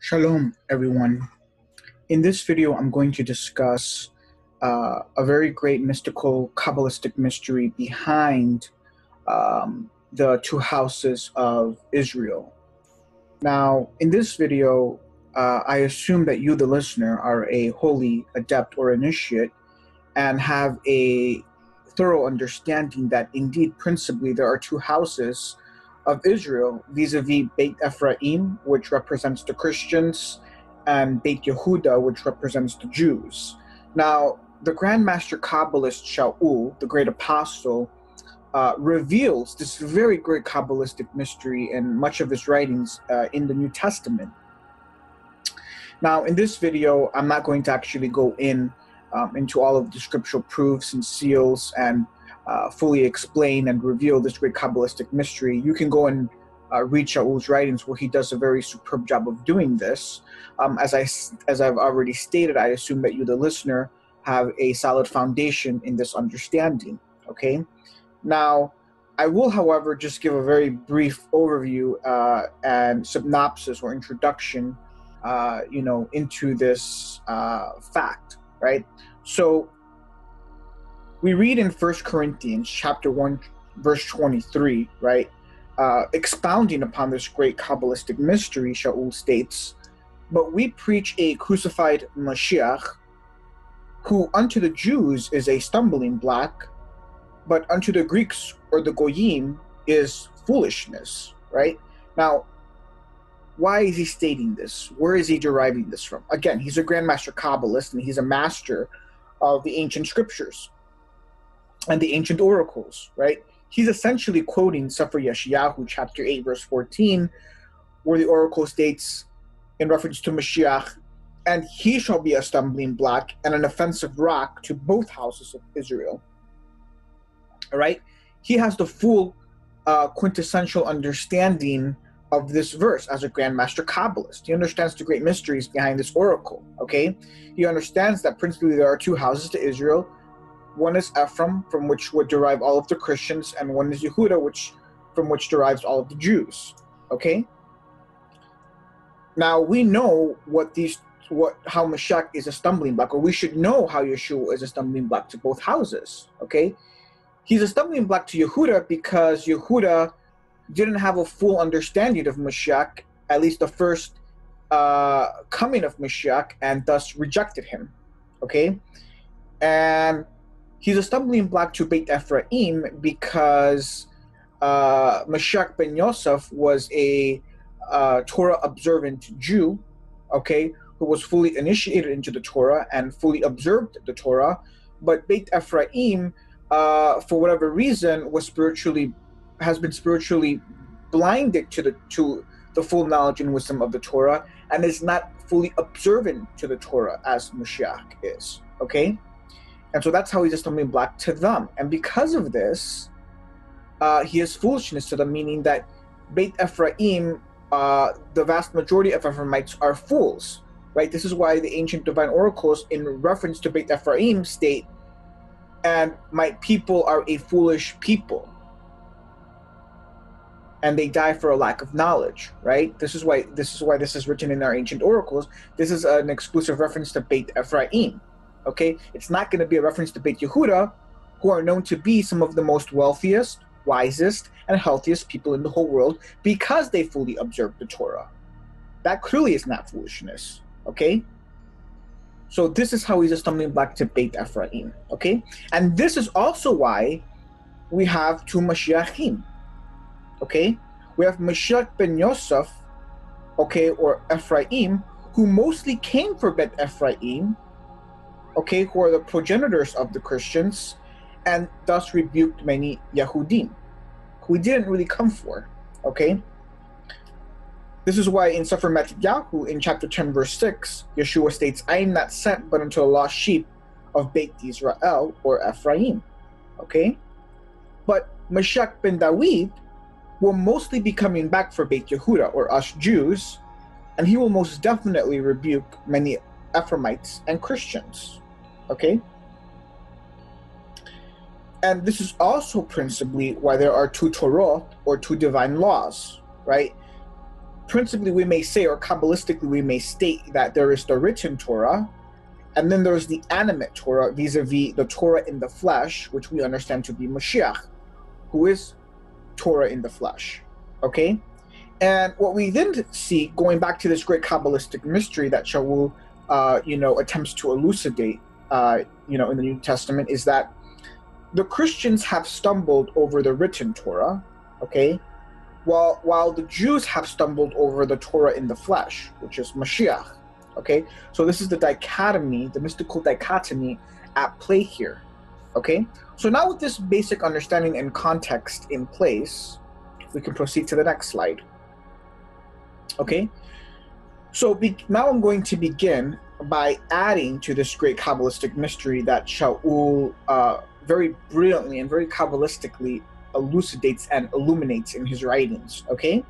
Shalom, everyone. In this video, I'm going to discuss a very great mystical Kabbalistic mystery behind the two houses of Israel. Now, in this video, I assume that you, the listener, are a holy adept or initiate and have a thorough understanding that indeed, principally, there are two houses of Israel, vis-a-vis Beit Ephraim, which represents the Christians, and Beit Yehuda, which represents the Jews. Now, the Grand Master Kabbalist Shaul, the great apostle, reveals this very great Kabbalistic mystery in much of his writings in the New Testament. Now, in this video, I'm not going to actually go into all of the scriptural proofs and seals and fully explain and reveal this great Kabbalistic mystery. You can go and read Shaul's writings, where he does a very superb job of doing this. As I've already stated, I assume that you, the listener, have a solid foundation in this understanding. Okay. Now, I will, however, just give a very brief overview and synopsis or introduction, into this fact. Right. So, we read in 1 Corinthians chapter 1, verse 23, right? Expounding upon this great Kabbalistic mystery, Shaul states, "But we preach a crucified Mashiach, who unto the Jews is a stumbling block, but unto the Greeks or the Goyim is foolishness," right? Now, why is he stating this? Where is he deriving this from? Again, he's a Grandmaster Kabbalist, and he's a master of the ancient scriptures and the ancient oracles, right? He's essentially quoting Sefer Yeshayahu, chapter 8, verse 14, where the oracle states, in reference to Mashiach, "And he shall be a stumbling block and an offensive rock to both houses of Israel." All right? He has the full quintessential understanding of this verse as a Grandmaster Kabbalist. He understands the great mysteries behind this oracle, okay? He understands that principally there are two houses to Israel. One is Ephraim, from which would derive all of the Christians, and one is Yehuda, from which derives all of the Jews. Okay? Now we know how Mashiach is a stumbling block, or we should know how Yeshua is a stumbling block to both houses. Okay? He's a stumbling block to Yehuda because Yehuda didn't have a full understanding of Mashiach, at least the first coming of Mashiach, and thus rejected him. Okay? And he's a stumbling block to Beit Ephraim because Mashiach ben Yosef was a Torah-observant Jew, okay, who was fully initiated into the Torah and fully observed the Torah. But Beit Ephraim, for whatever reason, has been spiritually blinded to the full knowledge and wisdom of the Torah, and is not fully observant to the Torah as Mashiach is. Okay. And so that's how he's a stumbling block to them. And because of this, he is foolishness to them, meaning that Beit Ephraim, the vast majority of Ephraimites are fools, right? This is why the ancient divine oracles, in reference to Beit Ephraim, state, "And my people are a foolish people, and they die for a lack of knowledge," right? This is why this is written in our ancient oracles. This is an exclusive reference to Beit Ephraim. Okay, it's not going to be a reference to Beit Yehuda, who are known to be some of the most wealthiest, wisest, and healthiest people in the whole world because they fully observe the Torah. That clearly is not foolishness. Okay, so this is how he's a stumbling block to Beit Ephraim. Okay, and this is also why we have two Mashiachim. Okay, we have Mashiach ben Yosef, okay, or Ephraim, who mostly came for Beit Ephraim, okay, who are the progenitors of the Christians, and thus rebuked many Yahudim, who he didn't really come for, okay? This is why in Sefer Yahu, in chapter 10, verse 6, Yeshua states, "I am not sent but unto the lost sheep of Beit Yisrael," or Ephraim, okay? But Mashiach ben David will mostly be coming back for Beit Yehuda, or us Jews, and he will most definitely rebuke many Ephraimites and Christians. Okay? And this is also principally why there are two Torah, or two divine laws, right? principally we may say, or Kabbalistically we may state, that there is the written Torah, and then there's the animate Torah, vis-a-vis the Torah in the flesh, which we understand to be Mashiach, who is Torah in the flesh. Okay? And what we then see, going back to this great Kabbalistic mystery that Shaul, attempts to elucidate, in the New Testament, is that the Christians have stumbled over the written Torah, okay, while the Jews have stumbled over the Torah in the flesh, which is Mashiach, okay? So this is the dichotomy, the mystical dichotomy at play here, okay? So now with this basic understanding and context in place, we can proceed to the next slide, okay? So now I'm going to begin by adding to this great Kabbalistic mystery that Shaul very brilliantly and very Kabbalistically elucidates and illuminates in his writings, okay?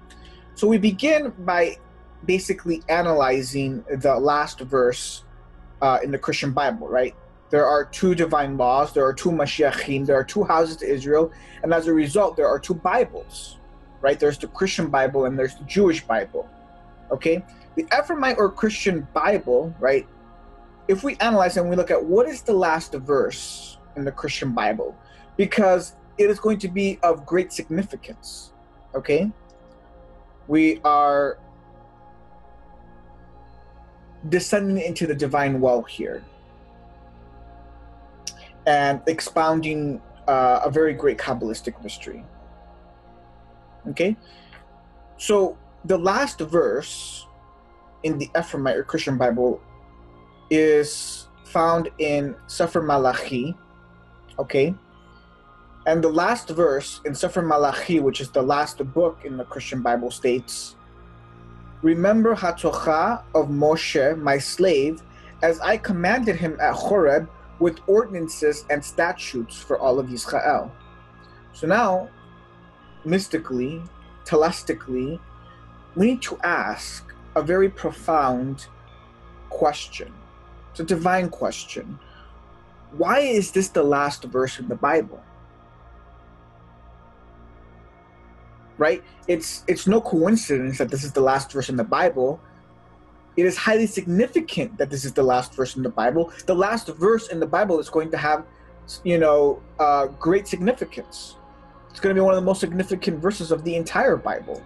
So we begin by basically analyzing the last verse in the Christian Bible, right? There are two divine laws, there are two Mashiachim, there are two houses to Israel, and as a result, there are two Bibles, right? There's the Christian Bible and there's the Jewish Bible, okay? The Ephraimite or Christian Bible, right? If we analyze and we look at what is the last verse in the Christian Bible, because it is going to be of great significance, okay? We are descending into the divine well here and expounding a very great Kabbalistic mystery, okay? So the last verse in the Ephraimite or Christian Bible is found in Sefer Malachi, okay? And the last verse in Sefer Malachi, which is the last book in the Christian Bible, states, "Remember Hatocha of Moshe, my slave, as I commanded him at Horeb with ordinances and statutes for all of Yisrael." So now, mystically, telastically, we need to ask a very profound question. It's a divine question. Why is this the last verse in the Bible? Right? It's no coincidence that this is the last verse in the Bible. It is highly significant that this is the last verse in the Bible. The last verse in the Bible is going to have, great significance. It's going to be one of the most significant verses of the entire Bible.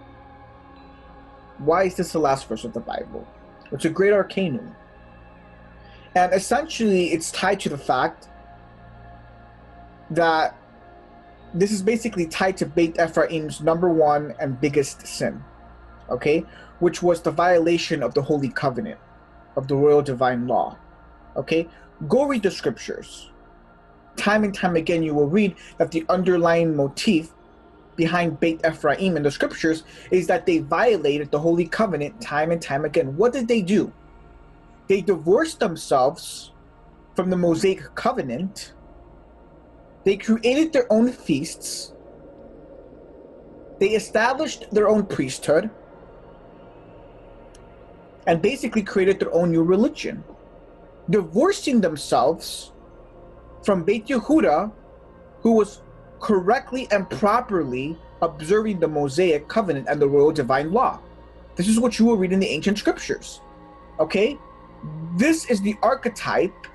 Why is this the last verse of the Bible? It's a great arcanum. And essentially, it's tied to the fact that this is basically tied to Beit Ephraim's number one and biggest sin, okay? Which was the violation of the Holy Covenant, of the royal divine law, okay? Go read the scriptures. Time and time again, you will read that the underlying motif behind Beit Ephraim in the scriptures is that they violated the Holy Covenant time and time again. What did they do? They divorced themselves from the Mosaic Covenant. They created their own feasts. They established their own priesthood and basically created their own new religion, divorcing themselves from Beit Yehuda, who was correctly and properly observing the Mosaic Covenant and the royal divine law. This is what you will read in the ancient scriptures, okay? This is the archetype.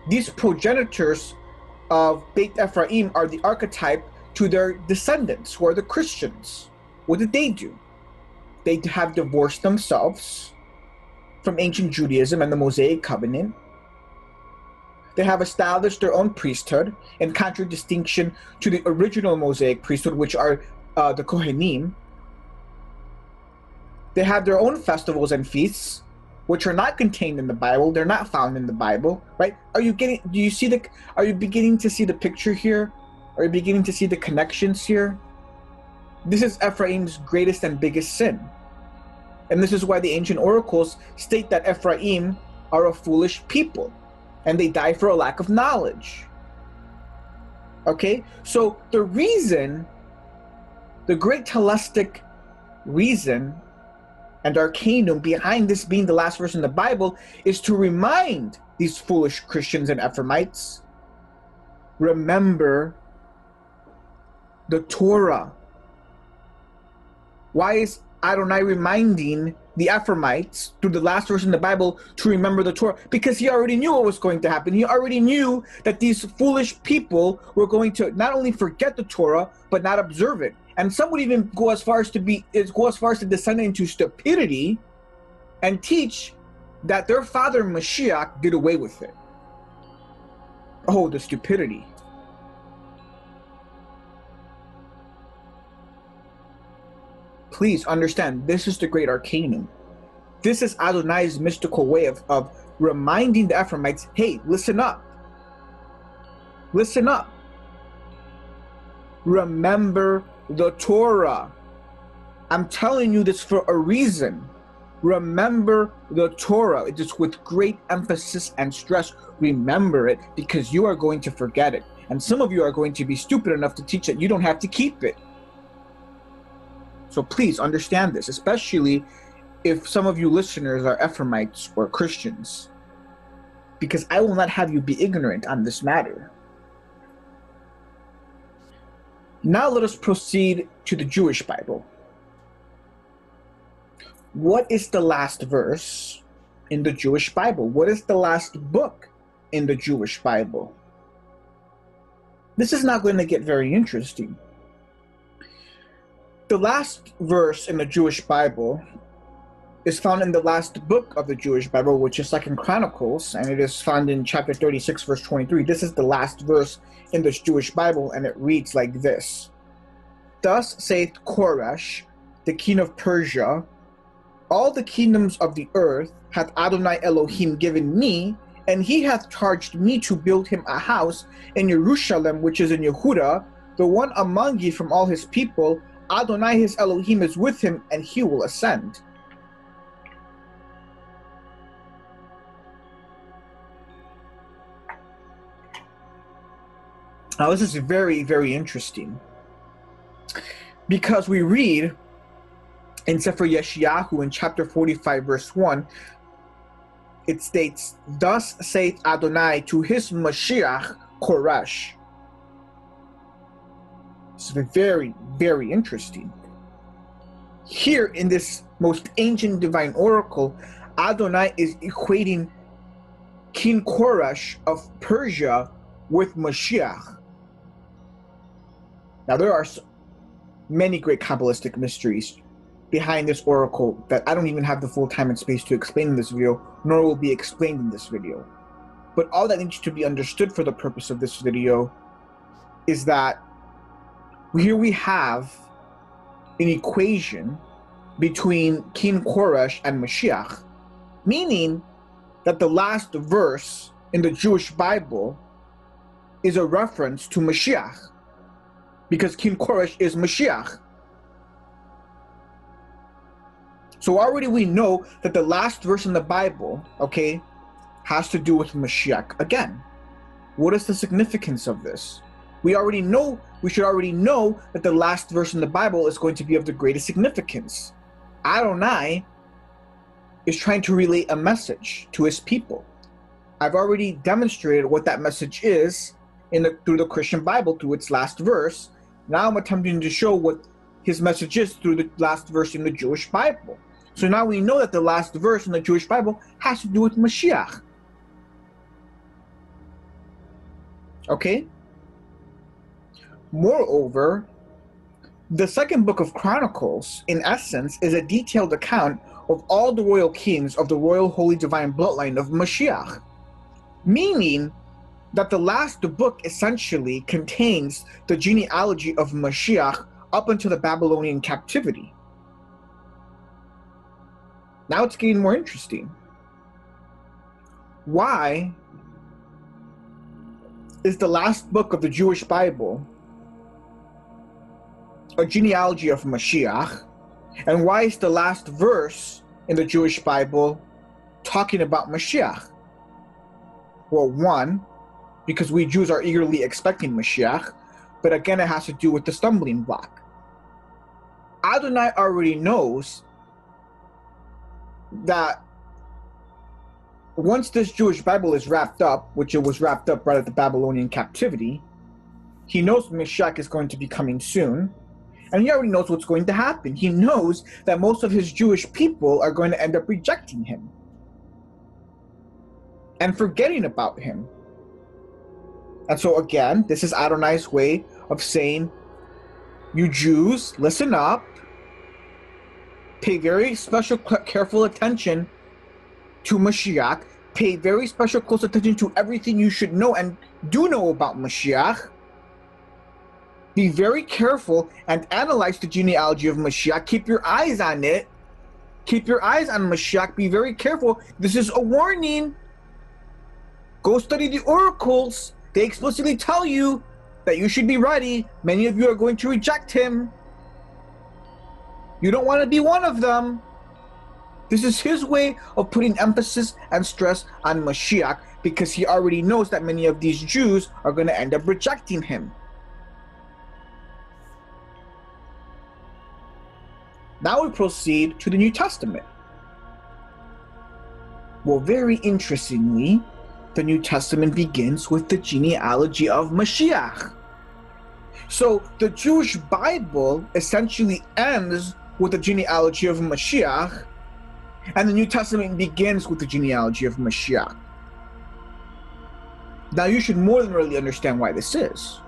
These progenitors of Beit Ephraim are the archetype to their descendants, who are the Christians. What did they do? They have divorced themselves from ancient Judaism and the Mosaic Covenant. They have established their own priesthood in contradistinction to the original Mosaic priesthood, which are the Kohanim. They have their own festivals and feasts, which are not contained in the Bible. They're not found in the Bible, right? Are you beginning to see the picture here? Are you beginning to see the connections here? This is Ephraim's greatest and biggest sin. And this is why the ancient oracles state that Ephraim are a foolish people, and they die for a lack of knowledge. Okay? So the reason, the great telastic reason and arcanum behind this being the last verse in the Bible is to remind these foolish Christians and Ephraimites, remember the Torah. Why is Adonai reminding the Ephraimites through the last verse in the Bible to remember the Torah? Because he already knew what was going to happen. He already knew that these foolish people were going to not only forget the Torah, but not observe it. And some would even go as far as to descend into stupidity and teach that their father Mashiach did away with it. Oh, the stupidity. Please understand, this is the great arcanum. This is Adonai's mystical way of reminding the Ephraimites, hey, listen up. Listen up. Remember the Torah. I'm telling you this for a reason. Remember the Torah. It is with great emphasis and stress. Remember it, because you are going to forget it. And some of you are going to be stupid enough to teach that you don't have to keep it. So please understand this, especially if some of you listeners are Ephraimites or Christians, because I will not have you be ignorant on this matter. Now let us proceed to the Jewish Bible. What is the last verse in the Jewish Bible? What is the last book in the Jewish Bible? This is not going to get very interesting. The last verse in the Jewish Bible is found in the last book of the Jewish Bible, which is 2 Chronicles, and it is found in chapter 36, verse 23. This is the last verse in the Jewish Bible, and it reads like this. Thus saith Koresh, the king of Persia, all the kingdoms of the earth hath Adonai Elohim given me, and he hath charged me to build him a house in Jerusalem, which is in Yehudah, the one among ye from all his people. Adonai his Elohim is with him, and he will ascend. Now this is very, very interesting, because we read in Sefer Yeshayahu in chapter 45 verse 1, it states, Thus saith Adonai to his Mashiach Koresh. It's very, very interesting. Here in this most ancient divine oracle, Adonai is equating King Koresh of Persia with Mashiach. Now there are many great Kabbalistic mysteries behind this oracle that I don't even have the full time and space to explain in this video, nor will be explained in this video. But all that needs to be understood for the purpose of this video is that here we have an equation between King Koresh and Mashiach, meaning that the last verse in the Jewish Bible is a reference to Mashiach, because King Koresh is Mashiach. So already we know that the last verse in the Bible, okay, has to do with Mashiach again. What is the significance of this? We should already know that the last verse in the Bible is going to be of the greatest significance. Adonai is trying to relay a message to his people. I've already demonstrated what that message is through the Christian Bible, through its last verse. Now I'm attempting to show what his message is through the last verse in the Jewish Bible. So now we know that the last verse in the Jewish Bible has to do with Mashiach. Okay? Moreover, the second book of Chronicles, in essence, is a detailed account of all the royal kings of the royal holy divine bloodline of Mashiach, meaning that the last book essentially contains the genealogy of Mashiach up until the Babylonian captivity. Now it's getting more interesting. Why is the last book of the Jewish Bible a genealogy of Mashiach? And why is the last verse in the Jewish Bible talking about Mashiach? Well, one, because we Jews are eagerly expecting Mashiach, but again, it has to do with the stumbling block. Adonai already knows that once this Jewish Bible is wrapped up, which it was wrapped up right at the Babylonian captivity, he knows Mashiach is going to be coming soon, And he already knows what's going to happen. He knows that most of his Jewish people are going to end up rejecting him and forgetting about him. And so again, this is Adonai's way of saying, you Jews, listen up, pay very special, careful attention to Mashiach, pay very special, close attention to everything you should know and do know about Mashiach. Be very careful and analyze the genealogy of Mashiach. Keep your eyes on it. Keep your eyes on Mashiach. Be very careful. This is a warning. Go study the oracles. They explicitly tell you that you should be ready. Many of you are going to reject him. You don't want to be one of them. This is his way of putting emphasis and stress on Mashiach because he already knows that many of these Jews are going to end up rejecting him. Now we proceed to the New Testament. Well, very interestingly, the New Testament begins with the genealogy of Mashiach. So the Jewish Bible essentially ends with the genealogy of Mashiach, and the New Testament begins with the genealogy of Mashiach. Now you should more than really understand why this is.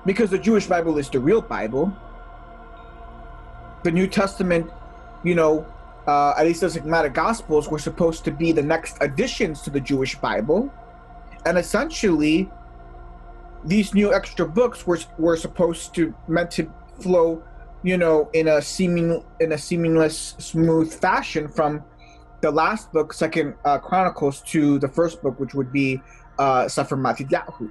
Because the Jewish Bible is the real Bible. The New Testament, at least the Sigmatic Gospels, were supposed to be the next additions to the Jewish Bible. And essentially, these new extra books were meant to flow, in a seamless, smooth fashion from the last book, Second Chronicles, to the first book, which would be Sefer Matidyahu.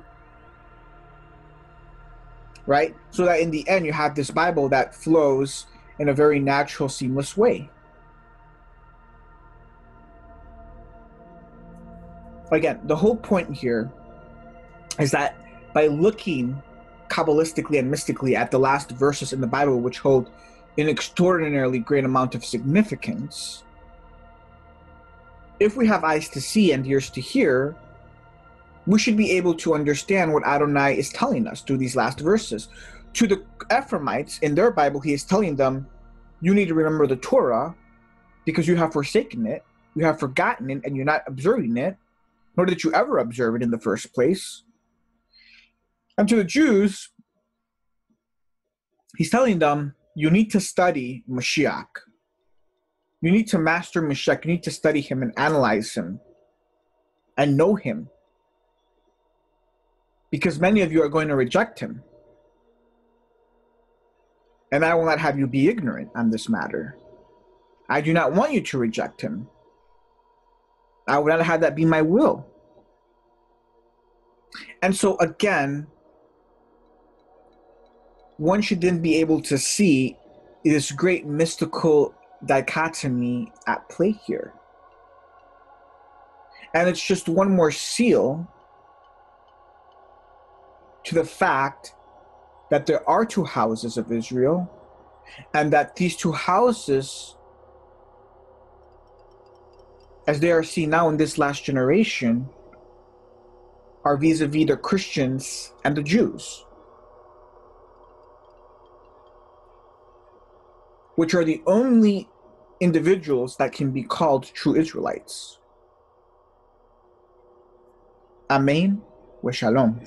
Right? So that in the end, you have this Bible that flows in a very natural, seamless way. Again, the whole point here is that by looking Kabbalistically and mystically at the last verses in the Bible, which hold an extraordinarily great amount of significance, if we have eyes to see and ears to hear, we should be able to understand what Adonai is telling us through these last verses. To the Ephraimites, in their Bible, he is telling them, you need to remember the Torah because you have forsaken it, you have forgotten it, and you're not observing it, nor did you ever observe it in the first place. And to the Jews, he's telling them, you need to study Mashiach. You need to master Mashiach. You need to study him and analyze him and know him. Because many of you are going to reject him. And I will not have you be ignorant on this matter. I do not want you to reject him. I would not have that be my will. And so again, one should then be able to see this great mystical dichotomy at play here. And it's just one more seal to the fact that there are two houses of Israel, and that these two houses, as they are seen now in this last generation, are vis-a-vis the Christians and the Jews, which are the only individuals that can be called true Israelites. Amen wa shalom.